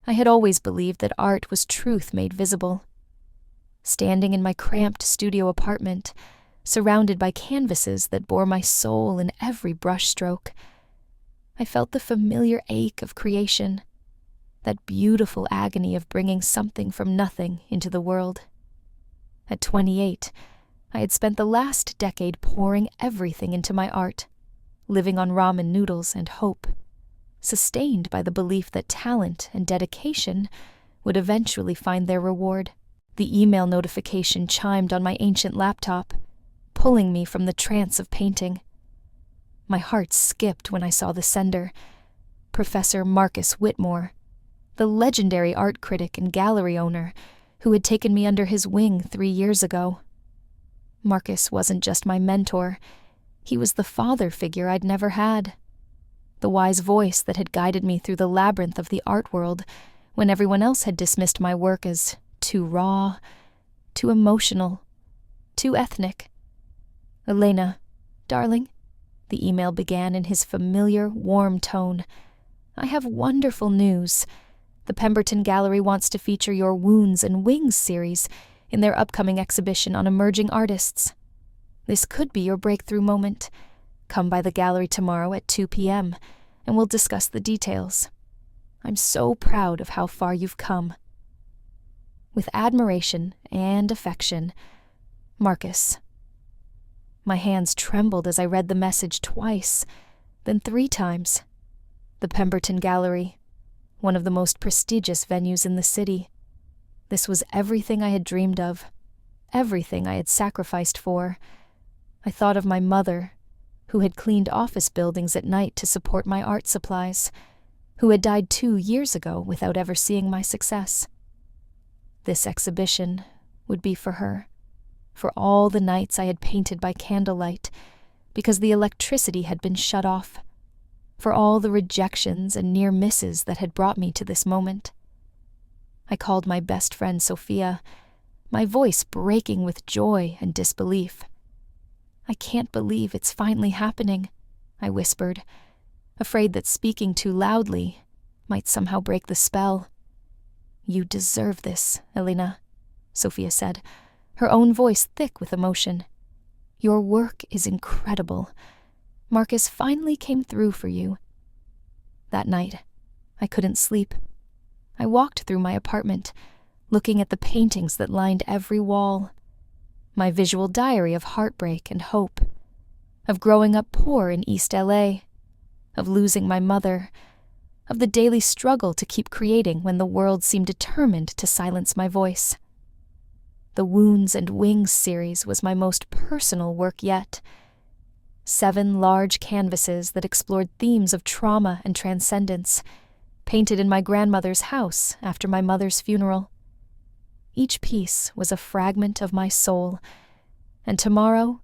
I had always believed that art was truth made visible. Standing in my cramped studio apartment, surrounded by canvases that bore my soul in every brushstroke, I felt the familiar ache of creation, that beautiful agony of bringing something from nothing into the world. At 28, I had spent the last decade pouring everything into my art, living on ramen noodles and hope, sustained by the belief that talent and dedication would eventually find their reward. The email notification chimed on my ancient laptop, pulling me from the trance of painting. My heart skipped when I saw the sender, Professor Marcus Whitmore, the legendary art critic and gallery owner who had taken me under his wing 3 years ago. Marcus wasn't just my mentor, he was the father figure I'd never had, the wise voice that had guided me through the labyrinth of the art world when everyone else had dismissed my work as too raw, too emotional, too ethnic. "Elena, darling," the email began in his familiar, warm tone, "I have wonderful news. The Pemberton Gallery wants to feature your Wounds and Wings series in their upcoming exhibition on emerging artists. This could be your breakthrough moment. Come by the gallery tomorrow at 2 p.m., and we'll discuss the details. I'm so proud of how far you've come. With admiration and affection, Marcus." My hands trembled as I read the message twice, then 3 times. The Pemberton Gallery, one of the most prestigious venues in the city. This was everything I had dreamed of, everything I had sacrificed for. I thought of my mother, who had cleaned office buildings at night to support my art supplies, who had died 2 years ago without ever seeing my success. This exhibition would be for her, for all the nights I had painted by candlelight because the electricity had been shut off, for all the rejections and near misses that had brought me to this moment. I called my best friend Sophia, my voice breaking with joy and disbelief. "I can't believe it's finally happening," I whispered, afraid that speaking too loudly might somehow break the spell. "You deserve this, Elena," Sophia said, her own voice thick with emotion. "Your work is incredible. Marcus finally came through for you." That night, I couldn't sleep. I walked through my apartment, looking at the paintings that lined every wall. My visual diary of heartbreak and hope, of growing up poor in East LA, of losing my mother, of the daily struggle to keep creating when the world seemed determined to silence my voice. The Wounds and Wings series was my most personal work yet. 7 large canvases that explored themes of trauma and transcendence, painted in my grandmother's house after my mother's funeral. Each piece was a fragment of my soul, and tomorrow,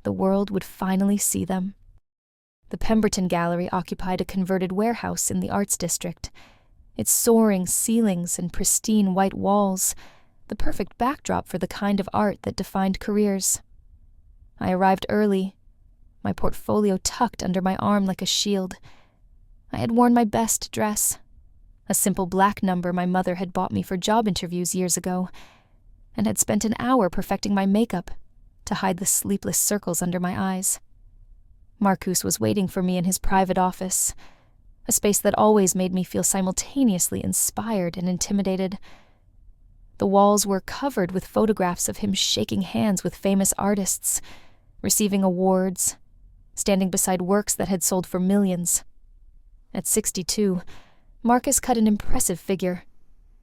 the world would finally see them. The Pemberton Gallery occupied a converted warehouse in the Arts District, its soaring ceilings and pristine white walls, the perfect backdrop for the kind of art that defined careers. I arrived early, my portfolio tucked under my arm like a shield. I had worn my best dress, a simple black number my mother had bought me for job interviews years ago, and had spent an hour perfecting my makeup to hide the sleepless circles under my eyes. Marcus was waiting for me in his private office, a space that always made me feel simultaneously inspired and intimidated. The walls were covered with photographs of him shaking hands with famous artists, receiving awards, standing beside works that had sold for millions. At 62, Marcus cut an impressive figure,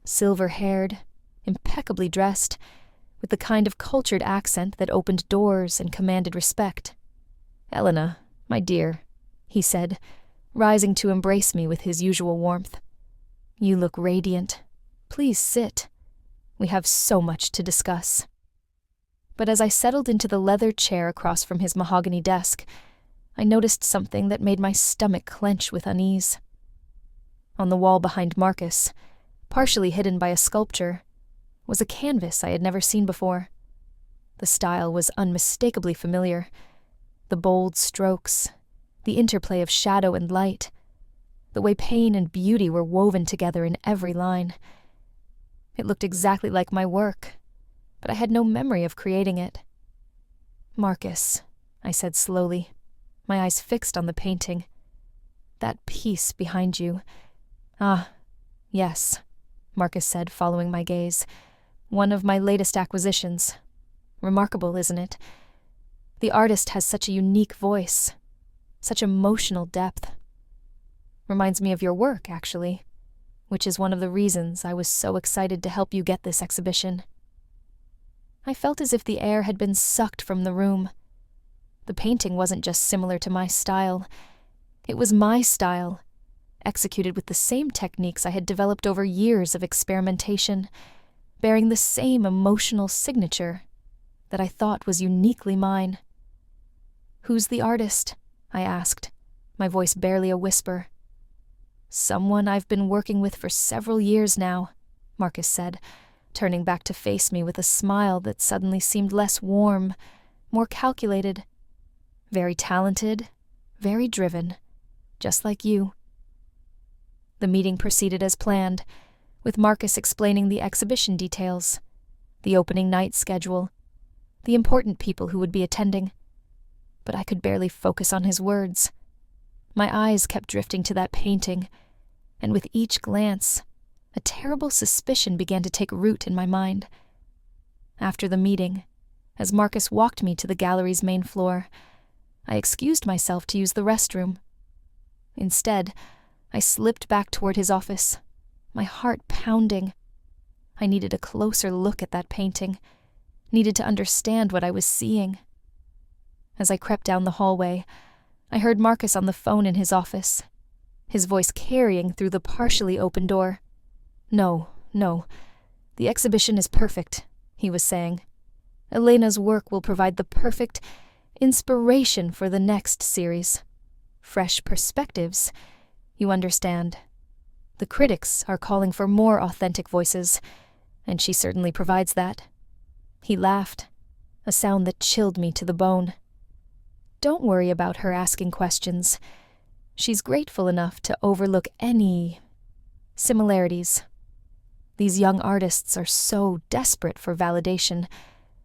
silver-haired, impeccably dressed, with the kind of cultured accent that opened doors and commanded respect. "Elena, my dear," he said, rising to embrace me with his usual warmth. "You look radiant. Please sit. We have so much to discuss." But as I settled into the leather chair across from his mahogany desk, I noticed something that made my stomach clench with unease. On the wall behind Marcus, partially hidden by a sculpture, was a canvas I had never seen before. The style was unmistakably familiar. The bold strokes, the interplay of shadow and light, the way pain and beauty were woven together in every line. It looked exactly like my work, but I had no memory of creating it. "Marcus," I said slowly, my eyes fixed on the painting. "That piece behind you." "Ah, yes," Marcus said, following my gaze. "One of my latest acquisitions. Remarkable, isn't it? The artist has such a unique voice, such emotional depth. Reminds me of your work, actually, which is one of the reasons I was so excited to help you get this exhibition." I felt as if the air had been sucked from the room. The painting wasn't just similar to my style. It was my style, executed with the same techniques I had developed over years of experimentation, bearing the same emotional signature that I thought was uniquely mine. "Who's the artist?" I asked, my voice barely a whisper. "Someone I've been working with for several years now," Marcus said, turning back to face me with a smile that suddenly seemed less warm, more calculated. "Very talented, very driven, just like you." The meeting proceeded as planned, with Marcus explaining the exhibition details, the opening night schedule, the important people who would be attending. But I could barely focus on his words. My eyes kept drifting to that painting, and with each glance, a terrible suspicion began to take root in my mind. After the meeting, as Marcus walked me to the gallery's main floor, I excused myself to use the restroom. Instead, I slipped back toward his office, my heart pounding. I needed a closer look at that painting, needed to understand what I was seeing. As I crept down the hallway, I heard Marcus on the phone in his office, his voice carrying through the partially open door. No, the exhibition is perfect," he was saying. "Elena's work will provide the perfect inspiration for the next series. Fresh perspectives, you understand. The critics are calling for more authentic voices, and she certainly provides that." He laughed, a sound that chilled me to the bone. "Don't worry about her asking questions. She's grateful enough to overlook any similarities. These young artists are so desperate for validation,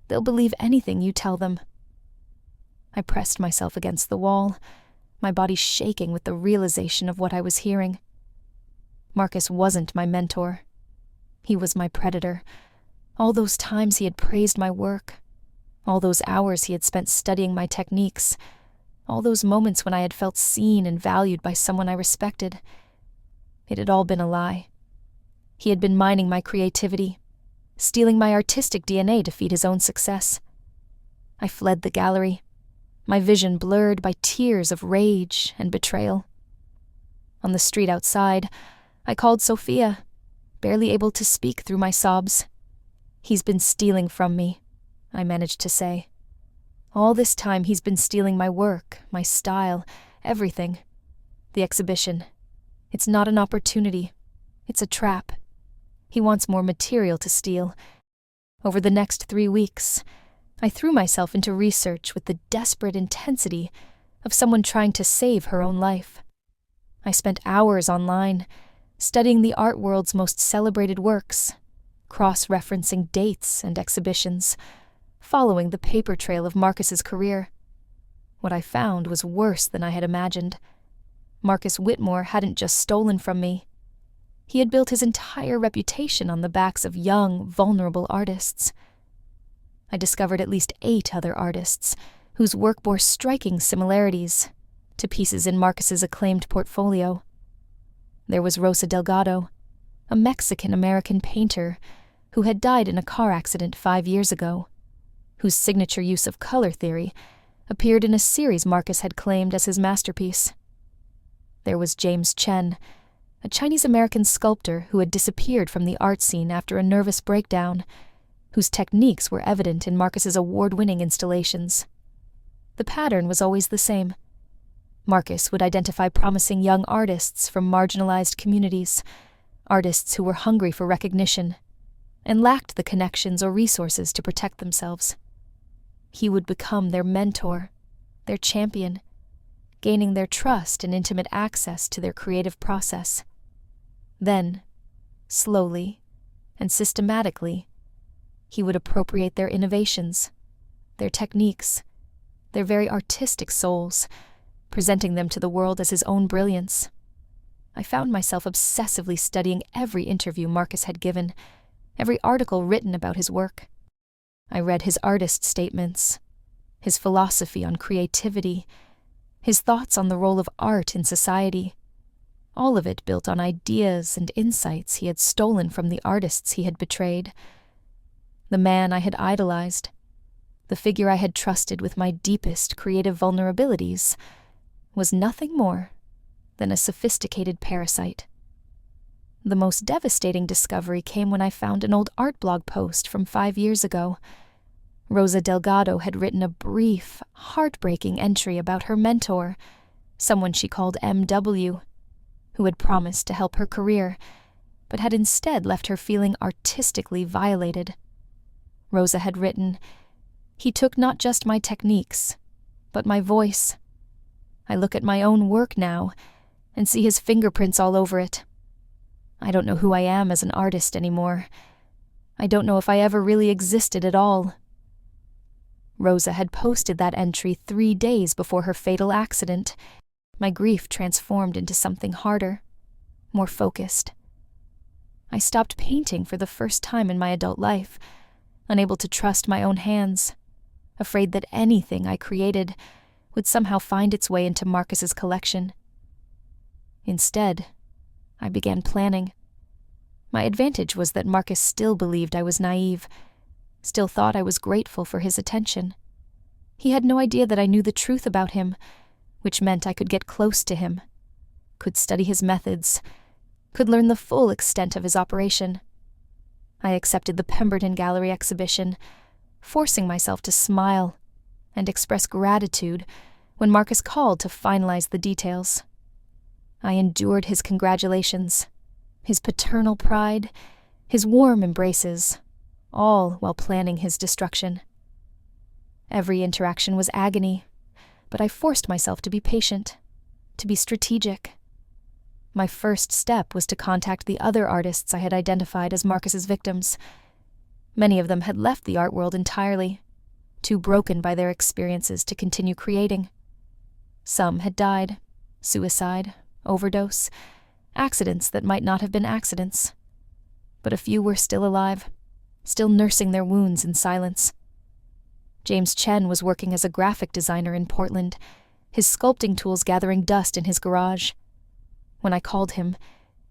they'll believe anything you tell them." I pressed myself against the wall, my body shaking with the realization of what I was hearing. Marcus wasn't my mentor. He was my predator. All those times he had praised my work, all those hours he had spent studying my techniques, all those moments when I had felt seen and valued by someone I respected. It had all been a lie. He had been mining my creativity, stealing my artistic DNA to feed his own success. I fled the gallery, my vision blurred by tears of rage and betrayal. On the street outside, I called Sophia, barely able to speak through my sobs. "He's been stealing from me," I managed to say. "All this time he's been stealing my work, my style, everything. The exhibition. It's not an opportunity. It's a trap. He wants more material to steal." Over the next 3 weeks, I threw myself into research with the desperate intensity of someone trying to save her own life. I spent hours online, studying the art world's most celebrated works, cross-referencing dates and exhibitions, following the paper trail of Marcus's career. What I found was worse than I had imagined. Marcus Whitmore hadn't just stolen from me. He had built his entire reputation on the backs of young, vulnerable artists. I discovered at least 8 other artists whose work bore striking similarities to pieces in Marcus's acclaimed portfolio. There was Rosa Delgado, a Mexican-American painter who had died in a car accident 5 years ago, whose signature use of color theory appeared in a series Marcus had claimed as his masterpiece. There was James Chen, a Chinese-American sculptor who had disappeared from the art scene after a nervous breakdown, whose techniques were evident in Marcus's award-winning installations. The pattern was always the same. Marcus would identify promising young artists from marginalized communities, artists who were hungry for recognition and lacked the connections or resources to protect themselves. He would become their mentor, their champion, gaining their trust and intimate access to their creative process. Then, slowly and systematically, he would appropriate their innovations, their techniques, their very artistic souls, presenting them to the world as his own brilliance. I found myself obsessively studying every interview Marcus had given, every article written about his work. I read his artist statements, his philosophy on creativity, his thoughts on the role of art in society, all of it built on ideas and insights he had stolen from the artists he had betrayed. The man I had idolized, the figure I had trusted with my deepest creative vulnerabilities, was nothing more than a sophisticated parasite. The most devastating discovery came when I found an old art blog post from 5 years ago. Rosa Delgado had written a brief, heartbreaking entry about her mentor, someone she called MW, who had promised to help her career, but had instead left her feeling artistically violated. Rosa had written, "He took not just my techniques, but my voice. I look at my own work now and see his fingerprints all over it. I don't know who I am as an artist anymore. I don't know if I ever really existed at all." Rosa had posted that entry 3 days before her fatal accident. My grief transformed into something harder, more focused. I stopped painting for the first time in my adult life, unable to trust my own hands, afraid that anything I created would somehow find its way into Marcus's collection. Instead, I began planning. My advantage was that Marcus still believed I was naive, still thought I was grateful for his attention. He had no idea that I knew the truth about him, which meant I could get close to him, could study his methods, could learn the full extent of his operation. I accepted the Pemberton Gallery exhibition, forcing myself to smile and express gratitude when Marcus called to finalize the details. I endured his congratulations, his paternal pride, his warm embraces, all while planning his destruction. Every interaction was agony, but I forced myself to be patient, to be strategic. My first step was to contact the other artists I had identified as Marcus's victims. Many of them had left the art world entirely, too broken by their experiences to continue creating. Some had died, suicide, overdose, accidents that might not have been accidents. But a few were still alive, still nursing their wounds in silence. James Chen was working as a graphic designer in Portland, his sculpting tools gathering dust in his garage. When I called him,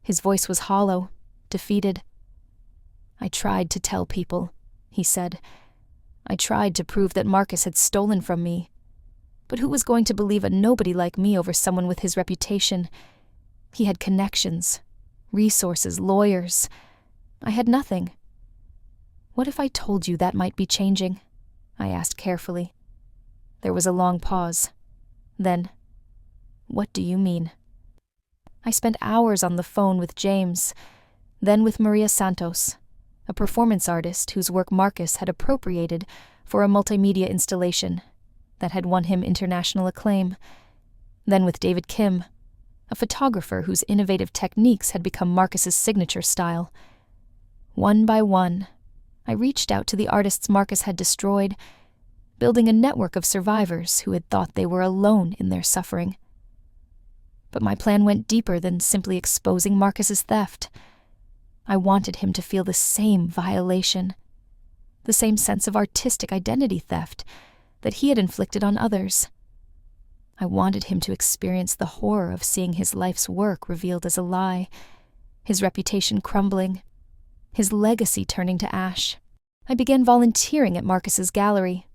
his voice was hollow, defeated. "I tried to tell people," he said. "I tried to prove that Marcus had stolen from me. But who was going to believe a nobody like me over someone with his reputation? He had connections, resources, lawyers. I had nothing." "What if I told you that might be changing?" I asked carefully. There was a long pause. Then, "What do you mean?" I spent hours on the phone with James, then with Maria Santos, a performance artist whose work Marcus had appropriated for a multimedia installation that had won him international acclaim, then with David Kim, a photographer whose innovative techniques had become Marcus's signature style. One by one, I reached out to the artists Marcus had destroyed, building a network of survivors who had thought they were alone in their suffering. But my plan went deeper than simply exposing Marcus's theft. I wanted him to feel the same violation, the same sense of artistic identity theft that he had inflicted on others. I wanted him to experience the horror of seeing his life's work revealed as a lie, his reputation crumbling, his legacy turning to ash. I began volunteering at Marcus's gallery,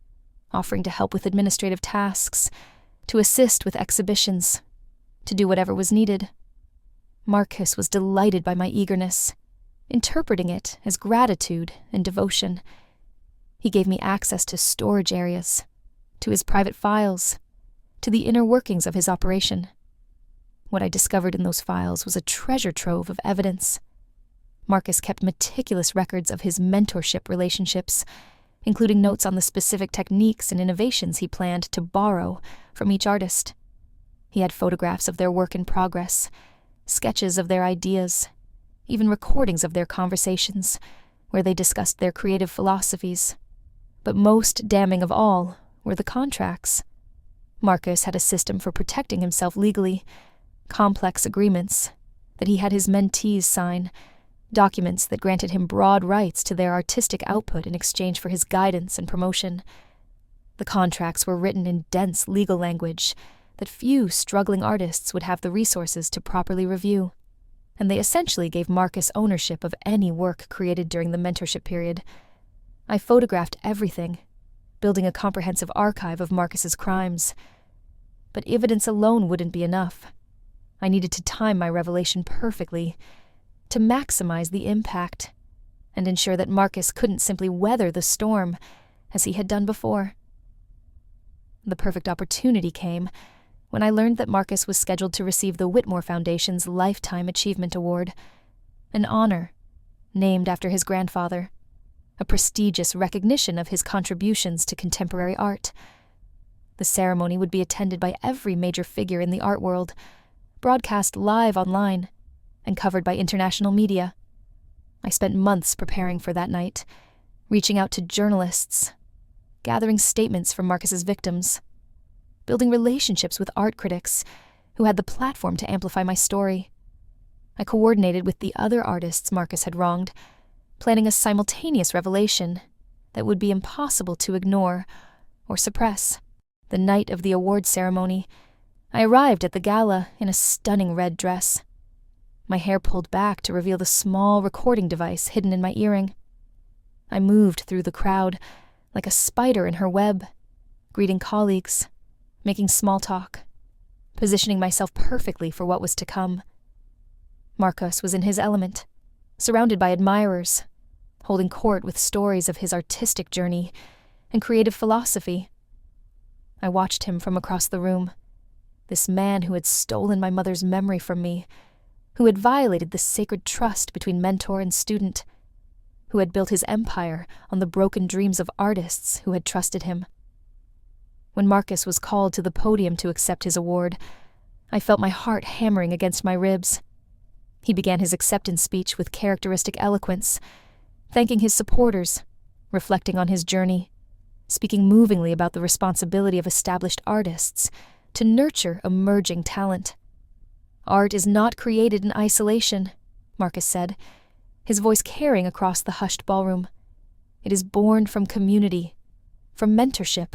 offering to help with administrative tasks, to assist with exhibitions, to do whatever was needed. Marcus was delighted by my eagerness, interpreting it as gratitude and devotion. He gave me access to storage areas, to his private files, to the inner workings of his operation. What I discovered in those files was a treasure trove of evidence. Marcus kept meticulous records of his mentorship relationships, including notes on the specific techniques and innovations he planned to borrow from each artist. He had photographs of their work in progress, sketches of their ideas, even recordings of their conversations, where they discussed their creative philosophies. But most damning of all were the contracts. Marcus had a system for protecting himself legally, complex agreements that he had his mentees sign, documents that granted him broad rights to their artistic output in exchange for his guidance and promotion. The contracts were written in dense legal language that few struggling artists would have the resources to properly review, and they essentially gave Marcus ownership of any work created during the mentorship period. I photographed everything, building a comprehensive archive of Marcus's crimes. But evidence alone wouldn't be enough. I needed to time my revelation perfectly, to maximize the impact, and ensure that Marcus couldn't simply weather the storm as he had done before. The perfect opportunity came when I learned that Marcus was scheduled to receive the Whitmore Foundation's Lifetime Achievement Award, an honor named after his grandfather, a prestigious recognition of his contributions to contemporary art. The ceremony would be attended by every major figure in the art world, broadcast live online, and covered by international media. I spent months preparing for that night, reaching out to journalists, gathering statements from Marcus's victims, building relationships with art critics who had the platform to amplify my story. I coordinated with the other artists Marcus had wronged, planning a simultaneous revelation that would be impossible to ignore or suppress. The night of the award ceremony, I arrived at the gala in a stunning red dress, my hair pulled back to reveal the small recording device hidden in my earring. I moved through the crowd like a spider in her web, greeting colleagues, making small talk, positioning myself perfectly for what was to come. Marcus was in his element, surrounded by admirers, holding court with stories of his artistic journey and creative philosophy. I watched him from across the room, this man who had stolen my mother's memory from me, who had violated the sacred trust between mentor and student, who had built his empire on the broken dreams of artists who had trusted him. When Marcus was called to the podium to accept his award, I felt my heart hammering against my ribs. He began his acceptance speech with characteristic eloquence, thanking his supporters, reflecting on his journey, speaking movingly about the responsibility of established artists to nurture emerging talent. Art is not created in isolation, Marcus said, his voice carrying across the hushed ballroom. It is born from community, from mentorship,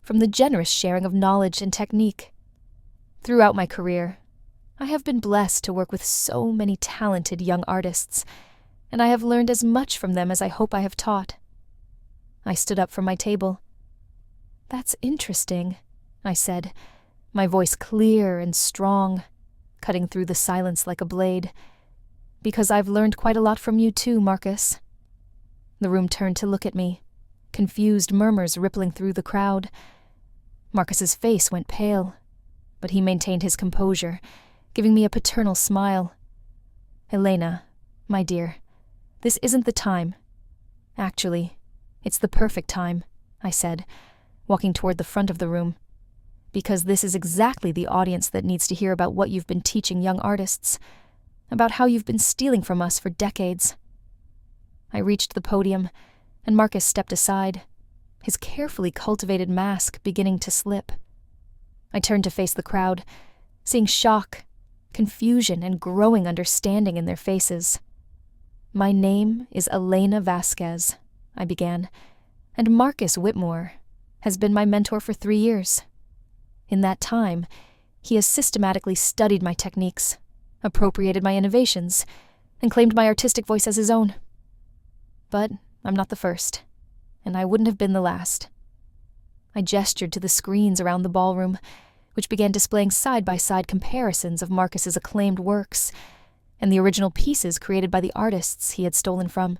from the generous sharing of knowledge and technique. Throughout my career, I have been blessed to work with so many talented young artists, and I have learned as much from them as I hope I have taught. I stood up from my table. "That's interesting," I said, my voice clear and strong, cutting through the silence like a blade. "Because I've learned quite a lot from you too, Marcus." The room turned to look at me, confused murmurs rippling through the crowd. Marcus's face went pale, but he maintained his composure, giving me a paternal smile. "Elena, my dear, this isn't the time. Actually, it's the perfect time," I said, walking toward the front of the room, "because this is exactly the audience that needs to hear about what you've been teaching young artists, about how you've been stealing from us for decades." I reached the podium, and Marcus stepped aside, his carefully cultivated mask beginning to slip. I turned to face the crowd, seeing shock, confusion, and growing understanding in their faces. "My name is Elena Vasquez," I began, "and Marcus Whitmore has been my mentor for 3 years. In that time, he has systematically studied my techniques, appropriated my innovations, and claimed my artistic voice as his own. But I'm not the first, and I wouldn't have been the last." I gestured to the screens around the ballroom, which began displaying side-by-side comparisons of Marcus's acclaimed works and the original pieces created by the artists he had stolen from.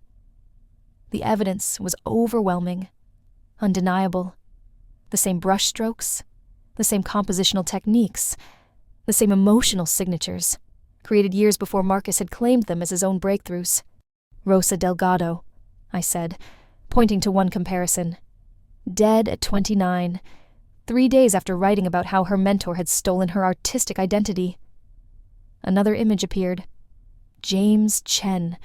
The evidence was overwhelming, undeniable. The same brushstrokes, the same compositional techniques, the same emotional signatures, created years before Marcus had claimed them as his own breakthroughs. "Rosa Delgado," I said, pointing to one comparison. "Dead at 29, 3 days after writing about how her mentor had stolen her artistic identity. Another image appeared. James Chen,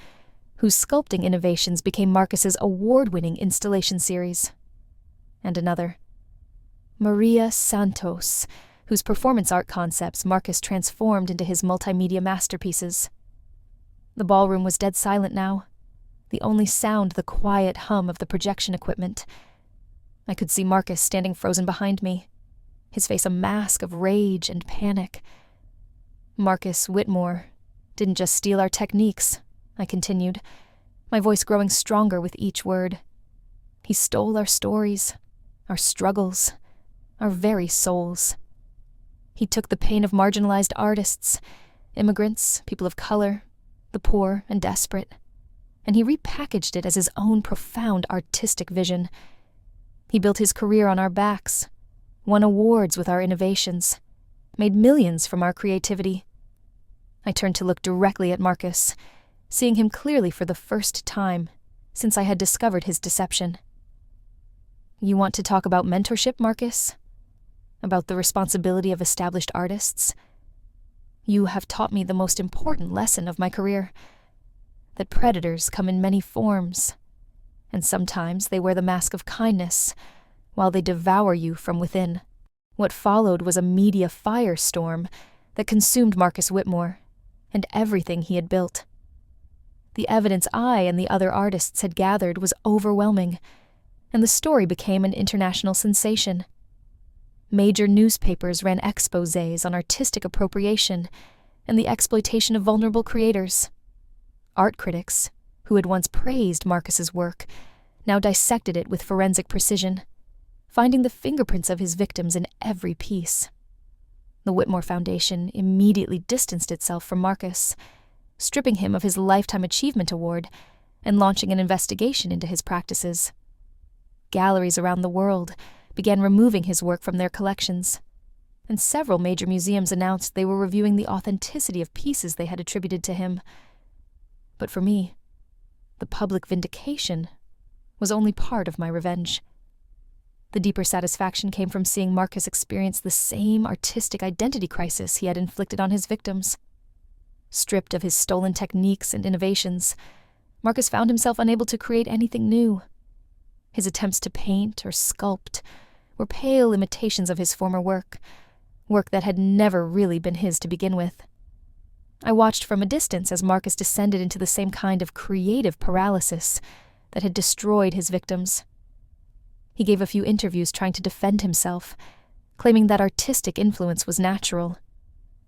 whose sculpting innovations became Marcus's award-winning installation series. And another. Maria Santos, whose performance art concepts Marcus transformed into his multimedia masterpieces. The ballroom was dead silent now, the only sound the quiet hum of the projection equipment. I could see Marcus standing frozen behind me, his face a mask of rage and panic. Marcus Whitmore didn't just steal our techniques, I continued, my voice growing stronger with each word. He stole our stories, our struggles, our very souls. He took the pain of marginalized artists, immigrants, people of color, the poor and desperate, and he repackaged it as his own profound artistic vision. He built his career on our backs, won awards with our innovations, made millions from our creativity. I turned to look directly at Marcus, seeing him clearly for the first time since I had discovered his deception. You want to talk about mentorship, Marcus? About the responsibility of established artists? You have taught me the most important lesson of my career, that predators come in many forms, and sometimes they wear the mask of kindness while they devour you from within. What followed was a media firestorm that consumed Marcus Whitmore and everything he had built. The evidence I and the other artists had gathered was overwhelming, and the story became an international sensation. Major newspapers ran exposés on artistic appropriation and the exploitation of vulnerable creators. Art critics, who had once praised Marcus's work, now dissected it with forensic precision, finding the fingerprints of his victims in every piece. The Whitmore Foundation immediately distanced itself from Marcus, stripping him of his Lifetime Achievement Award and launching an investigation into his practices. Galleries around the world began removing his work from their collections, and several major museums announced they were reviewing the authenticity of pieces they had attributed to him. But for me, the public vindication was only part of my revenge. The deeper satisfaction came from seeing Marcus experience the same artistic identity crisis he had inflicted on his victims. Stripped of his stolen techniques and innovations, Marcus found himself unable to create anything new. His attempts to paint or sculpt were pale imitations of his former work that had never really been his to begin with. I watched from a distance as Marcus descended into the same kind of creative paralysis that had destroyed his victims. He gave a few interviews trying to defend himself, claiming that artistic influence was natural,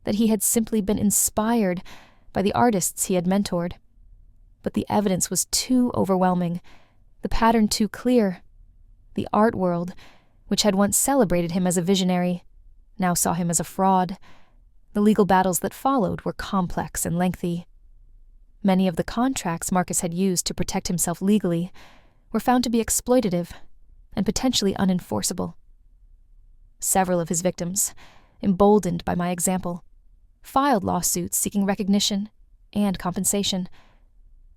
that he had simply been inspired by the artists he had mentored. But the evidence was too overwhelming, the pattern too clear. The art world, which had once celebrated him as a visionary, now saw him as a fraud. The legal battles that followed were complex and lengthy. Many of the contracts Marcus had used to protect himself legally were found to be exploitative and potentially unenforceable. Several of his victims, emboldened by my example, filed lawsuits seeking recognition and compensation.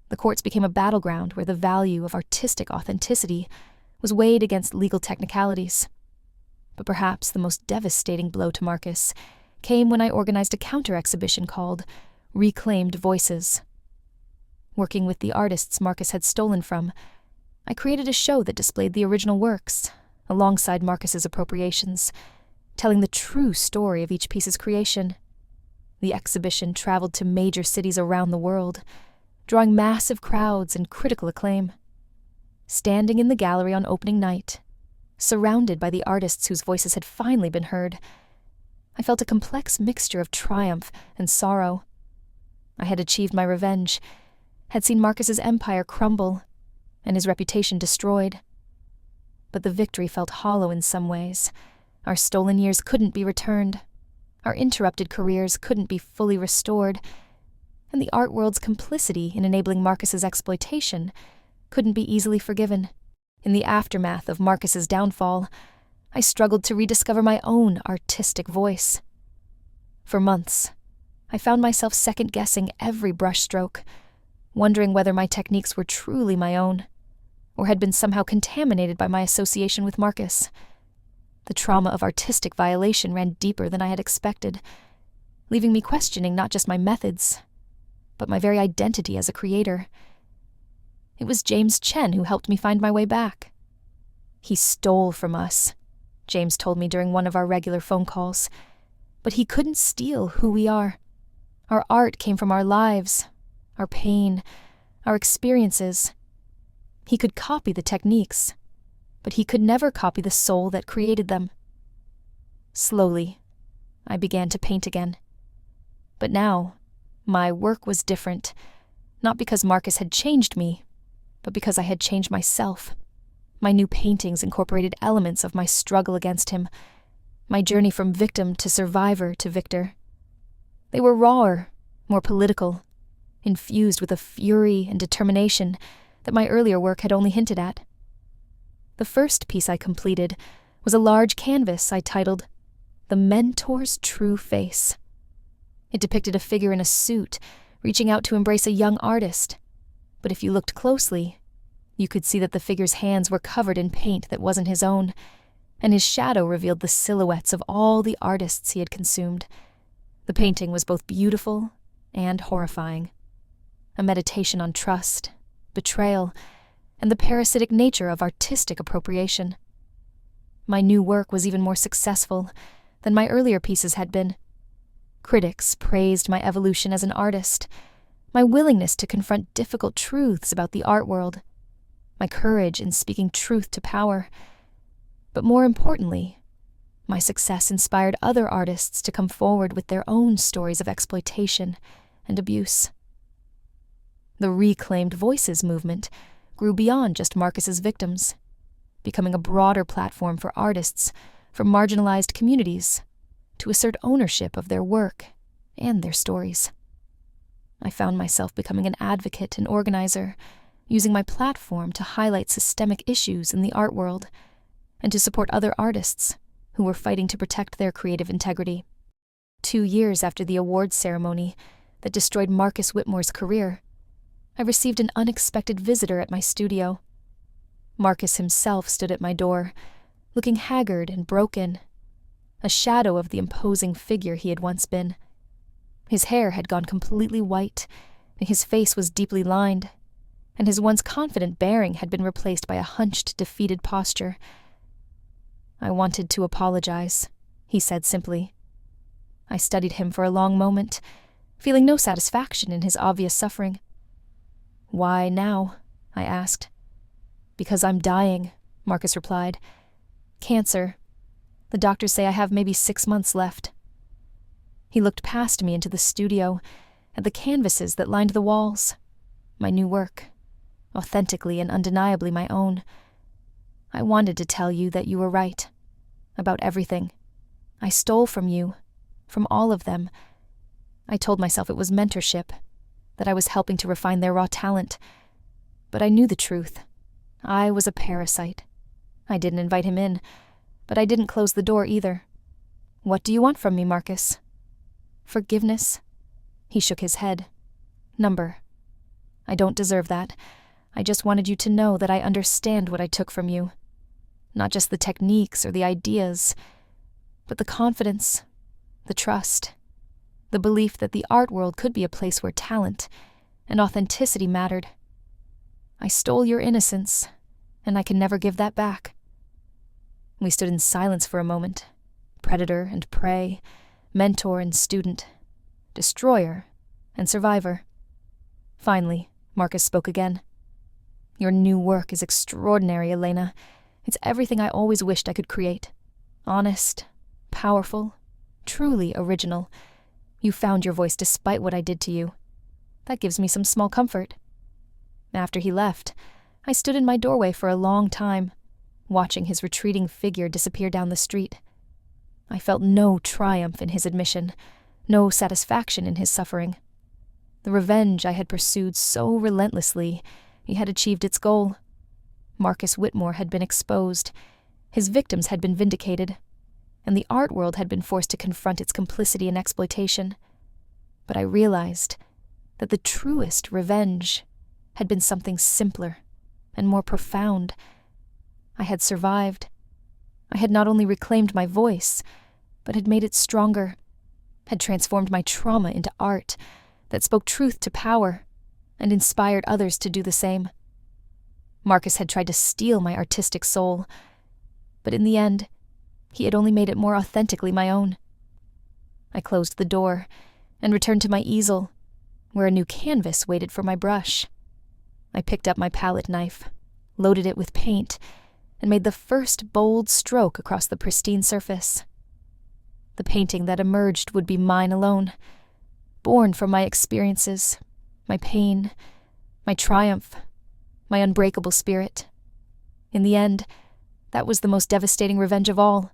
The courts became a battleground where the value of artistic authenticity was weighed against legal technicalities. But perhaps the most devastating blow to Marcus came when I organized a counter-exhibition called Reclaimed Voices. Working with the artists Marcus had stolen from, I created a show that displayed the original works, alongside Marcus's appropriations, telling the true story of each piece's creation. The exhibition traveled to major cities around the world, drawing massive crowds and critical acclaim. Standing in the gallery on opening night, surrounded by the artists whose voices had finally been heard, I felt a complex mixture of triumph and sorrow. I had achieved my revenge, had seen Marcus's empire crumble, and his reputation destroyed. But the victory felt hollow in some ways. Our stolen years couldn't be returned. Our interrupted careers couldn't be fully restored. And the art world's complicity in enabling Marcus's exploitation couldn't be easily forgiven. In the aftermath of Marcus's downfall, I struggled to rediscover my own artistic voice. For months, I found myself second-guessing every brushstroke, wondering whether my techniques were truly my own, or had been somehow contaminated by my association with Marcus. The trauma of artistic violation ran deeper than I had expected, leaving me questioning not just my methods, but my very identity as a creator. It was James Chen who helped me find my way back. He stole from us, James told me during one of our regular phone calls, but he couldn't steal who we are. Our art came from our lives, our pain, our experiences. He could copy the techniques, but he could never copy the soul that created them. Slowly, I began to paint again. But now, my work was different, not because Marcus had changed me, but because I had changed myself. My new paintings incorporated elements of my struggle against him, my journey from victim to survivor to victor. They were rawer, more political, infused with a fury and determination that my earlier work had only hinted at. The first piece I completed was a large canvas I titled The Mentor's True Face. It depicted a figure in a suit reaching out to embrace a young artist, but if you looked closely, you could see that the figure's hands were covered in paint that wasn't his own, and his shadow revealed the silhouettes of all the artists he had consumed. The painting was both beautiful and horrifying, a meditation on trust, betrayal, and the parasitic nature of artistic appropriation. My new work was even more successful than my earlier pieces had been. Critics praised my evolution as an artist, my willingness to confront difficult truths about the art world, my courage in speaking truth to power. But more importantly, my success inspired other artists to come forward with their own stories of exploitation and abuse. The Reclaimed Voices movement grew beyond just Marcus's victims, becoming a broader platform for artists from marginalized communities to assert ownership of their work and their stories. I found myself becoming an advocate and organizer, using my platform to highlight systemic issues in the art world and to support other artists who were fighting to protect their creative integrity. 2 years after the awards ceremony that destroyed Marcus Whitmore's career, I received an unexpected visitor at my studio. Marcus himself stood at my door, looking haggard and broken, a shadow of the imposing figure he had once been. His hair had gone completely white, and his face was deeply lined, and his once confident bearing had been replaced by a hunched, defeated posture. "I wanted to apologize," he said simply. I studied him for a long moment, feeling no satisfaction in his obvious suffering. "Why now?" I asked. "Because I'm dying," Marcus replied. "Cancer. The doctors say I have maybe 6 months left." He looked past me into the studio, at the canvases that lined the walls. My new work, authentically and undeniably my own. "I wanted to tell you that you were right. About everything. I stole from you. From all of them. I told myself it was mentorship, that I was helping to refine their raw talent. But I knew the truth. I was a parasite. I didn't invite him in, but I didn't close the door either. What do you want from me, Marcus?" "Forgiveness?" He shook his head. "Number. I don't deserve that. I just wanted you to know that I understand what I took from you. Not just the techniques or the ideas, but the confidence, the trust, the belief that the art world could be a place where talent and authenticity mattered. I stole your innocence, and I can never give that back." We stood in silence for a moment, predator and prey, mentor and student, destroyer and survivor. Finally, Marcus spoke again. "Your new work is extraordinary, Elena. It's everything I always wished I could create. Honest, powerful, truly original. You found your voice despite what I did to you. That gives me some small comfort." After he left, I stood in my doorway for a long time, watching his retreating figure disappear down the street. I felt no triumph in his admission, no satisfaction in his suffering. The revenge I had pursued so relentlessly, he had achieved its goal. Marcus Whitmore had been exposed, his victims had been vindicated, and the art world had been forced to confront its complicity in exploitation. But I realized that the truest revenge had been something simpler and more profound. I had survived. I had not only reclaimed my voice, but had made it stronger, had transformed my trauma into art that spoke truth to power and inspired others to do the same. Marcus had tried to steal my artistic soul, but in the end, he had only made it more authentically my own. I closed the door and returned to my easel, where a new canvas waited for my brush. I picked up my palette knife, loaded it with paint, and made the first bold stroke across the pristine surface. The painting that emerged would be mine alone, born from my experiences, my pain, my triumph, my unbreakable spirit. In the end, that was the most devastating revenge of all,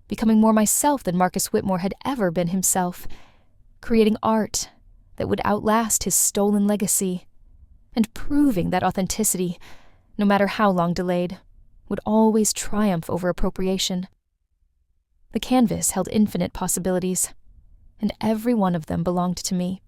becoming more myself than Marcus Whitmore had ever been himself, creating art that would outlast his stolen legacy, and proving that authenticity, no matter how long delayed, would always triumph over appropriation. The canvas held infinite possibilities, and every one of them belonged to me.